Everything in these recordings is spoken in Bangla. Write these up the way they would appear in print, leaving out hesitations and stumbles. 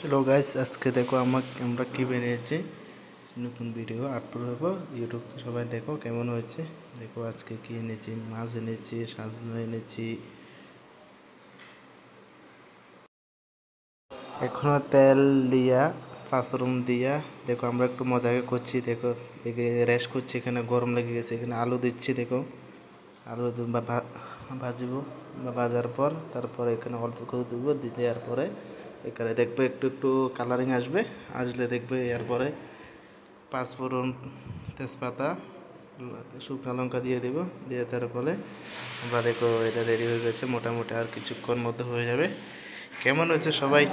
হ্যালো গাইস, আজকে দেখো আমরা কি বেরিয়েছি নতুন ভিডিও আপলোড হবো ইউটিউবে। সবাই দেখো কেমন হয়েছে। দেখো আজকে কি এনেছি, মাছ এনেছি, সাজনা এনেছি, এখনো তেল দিয়া পাঁচরুম দিয়া। দেখো আমরা একটু মজা করছি। দেখো দেখে রেস্ট করছি, এখানে গরম লেগে গেছে। এখানে আলু দিচ্ছি, দেখো আলু ভাজবো বা ভাজার পর তারপরে এখানে অল্প করে দেবো। দেওয়ার পরে এখানে দেখবে একটু একটু কালারিং আসবে। আসলে দেখবে এরপরে পাঁচফোড়ন, তেজপাতা, শুকনো লঙ্কা দিয়ে দেবো। দিয়ে তারপরে আমরা দেখো এটা রেডি হয়ে গেছে মোটামুটি। আর কিছুক্ষণ মধ্যে হয়ে যাবে। কেমন হয়েছে সবাই?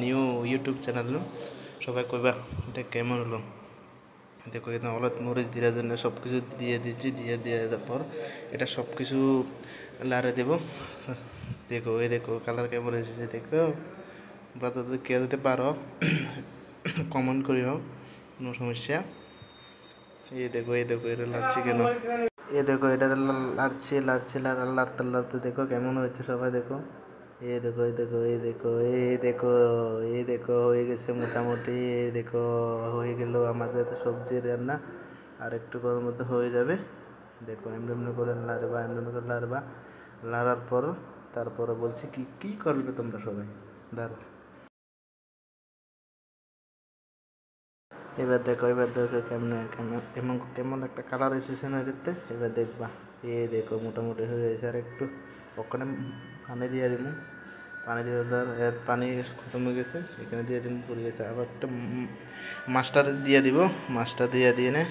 নিউ ইউটিউব চ্যানেল সবাই কইবা এটা কেমন হলো। দেখো এখানে হলুদ মরিচ জিরার জন্য সব কিছু দিয়ে দিচ্ছি। দিয়ে দেওয়ার পর এটা সব কিছু লাড়ে দেবো। দেখো এই দেখো কালার কেমন এসেছে। দেখো তোমরা তো কেউ দিতে পারো, কমেন্ট করিও, কোনো সমস্যা। এই দেখো এটা লাগছে কেন। এই দেখো এটা লাড়ছে লাড়ছে লাড়তে লাড়তে দেখো কেমন হয়েছে সবাই দেখো। এই দেখো হয়ে গেছে মোটামুটি। এই দেখো হয়ে গেল আমাদের সবজির রান্না। আর একটু করার মধ্যে হয়ে যাবে। দেখো এমনি এমনি করে লাড়বা, এমনি এমনি করে লাড়বা। লাড়ার পর তারপরে বলছি কি কি করবে তোমরা সবাই। দাঁড়ো, এবার দেখো কেমন কেমন এমন কেমন একটা কালার এসেছে না এটাতে। এবার দেখবা, এই দেখো মোটামুটি হয়ে গেছে। আর একটু ওখানে পানি দিয়ে দিব। পানি দিয়ে ধর এর পানি খতম হয়ে গেছে, এখানে দিয়ে দিব পড়ে গেছে। আবার একটা মাছটা দিয়ে দিব। মাছটা দিয়ে নে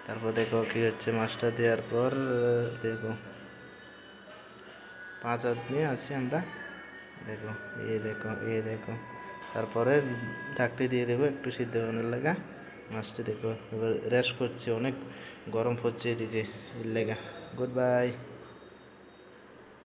তারপর দেখো কী হচ্ছে। মাছটা দেওয়ার পর দেখো 5 আদমি আছি আমরা। দেখো এই দেখো তারপরে ঢাকটি দিয়ে দেবো একটু সিদ্ধ হওয়ার লাগা। মাছটা দেখো এবার রেস্ট করছে, অনেক গরম পড়ছে এদিকে এর লেগা। Good bye.